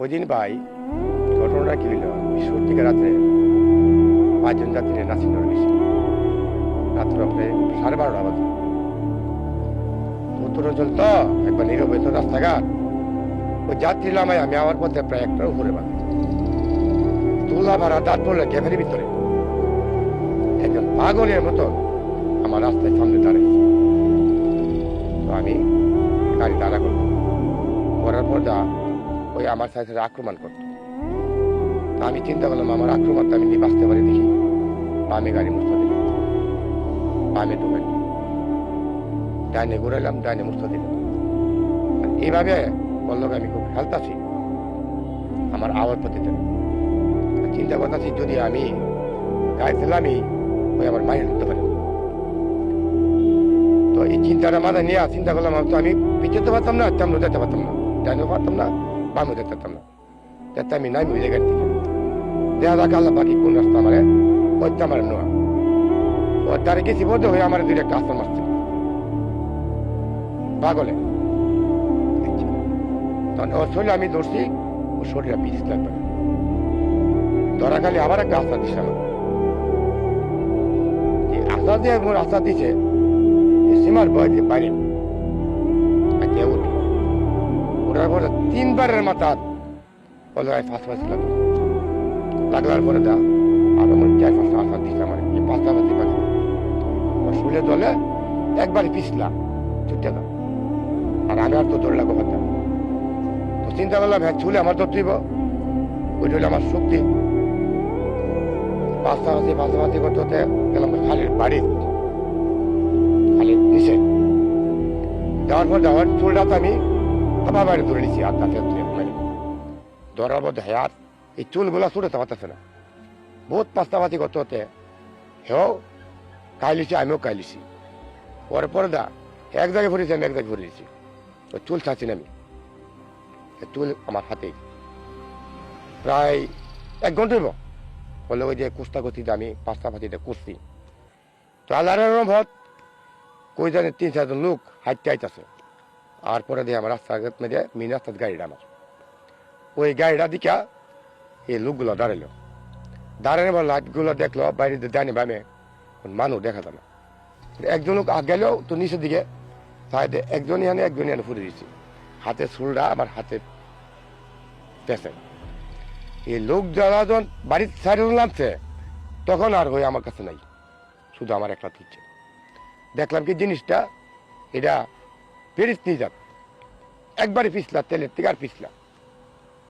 ওই দিন ভাই ঘটনাটা কি হইল, বিশুর থেকে রাত্রে 5 জন যাত্রী নাসিরনগর গেছি। রাত্র প্রায় 12:30 বাজে। উত্তর অঞ্চল তো একবার নীরবে তো রাস্তাঘাট। ওই যাত্রী নামায় আমি আমার পথে প্রায় 1টার উপরে বাজে। তুলা ভাড়া দাঁত পড়লে ক্যাফের ভিতরে একজন পাগলের মতো আমার রাস্তায় সামনে দাঁড়াইছে। তো আমি গাড়ি দাঁড়া করলাম, করার পর যা ওই আমার সাথে আক্রমণ করতো। তা আমি চিন্তা করলাম আমার আক্রমণটা আমি নিয়ে বাঁচতে পারি দেখি। বামে গাড়ি মুস্তা দিলাম, বামে ঢুকাই, ডাইনে ঘুরাইলাম, ডাইনে মুস্তা দিলাম। এইভাবে বললো আমি খুব খেলতাছি আমার আওয়াজ প্রতিতে। চিন্তা করতেছি যদি আমি গাড়ি দিলামই ওই আমার মাইনে ঢুকতে পারি। তো এই চিন্তাটা মাথায় নিয়ে চিন্তা করলাম তো আমি পিছিয়ে পারতাম না, তেমন যেতে পারতাম না, ডাইনেও পারতাম না, বামে যেতে পারতাম না। যাতে আমি নাই বুঝে গাড়ি থেকে দেখা যাক আল্লাহ বাকি কোন রাস্তা আমার ওইটা আমার নোয়া। ও তারে গেছি বলতে হয়ে আমার 2 একটা আস্তার মারছে পাগলে। তখন ওর শরীরে আমি ধরছি, ওর শরীরে পিস লাগবে ধরা খালি আবার একটা আস্থা দিছে আমার। আস্থা দিয়ে আস্থা দিছে সীমার বয় দিয়ে বাইরে উঠলো। ওঠার পরে 3বারের মাথা বলে ফাঁস লাগলো। লাগলার পরে দা আরো 4-5টা আস্থা দিছে আমার, এই 5টা বাতি বাকি শুলে দলে একবারে পিছলা ছুটে দাও। আর আমি আর তো দৌড় লাগবো পারতাম। তো চিন্তা করলাম হ্যাঁ ছুলে আমার দৌড় দিব, ওইটা হলো আমার শক্তি। পাঁচটাবাতি করতে হতে গেলাম খালির বাড়ি, খালির নিচে যাওয়ার পর যাওয়ার চুলটা আমি আমার বাড়ি ধরে নিচ্ছি। আর তাতে মানে ধরার মধ্যে হ্যাঁ এই চুলগুলা ছুটাতে পারতেছে না। বহুত পাঁচটাবাতি করতে হতে হেও কাইলিছি, আমিও কাইলিছি। পরে পরে দা এক জায়গায় ভরেছি, আমি এক জায়গায় ভরে দিয়েছি। ওই চুল ছাড়ছি না আমি, চুল আমার হাতে প্রায় 1 ঘন্টা হইব। বলে ওই যে কুস্তা করতে আমি 5টা পাতিটা করছি। তো আল্লাহর ভত কই জানি 3-4 জন লোক হাইটতে আইতাছে। আর পরে দিয়ে আমার রাস্তার মেরে মিন রাস্তার গাড়িটা আমার, ওই গাড়িটা দিকা এই লোকগুলো দাঁড়াইলো। দাঁড়ানোর পর লাইটগুলো দেখলো বাইরে ডাইনে বামে মানুষ দেখা যায় না। একজন লোক গেলেও তো নিচের দিকে সাইডে একজনই আনে ফুটে দিচ্ছি। হাতে চুলটা আমার হাতে পেছে। এই লোক যারা যখন বাড়ির সাইডে নামছে তখন আর হয়ে আমার কাছে নাই, শুধু আমার একটা তুলছে। দেখলাম কি জিনিসটা এটা পেরিস নিয়ে যাক, একবারে পিছলা, তেলের থেকে আর পিছলা।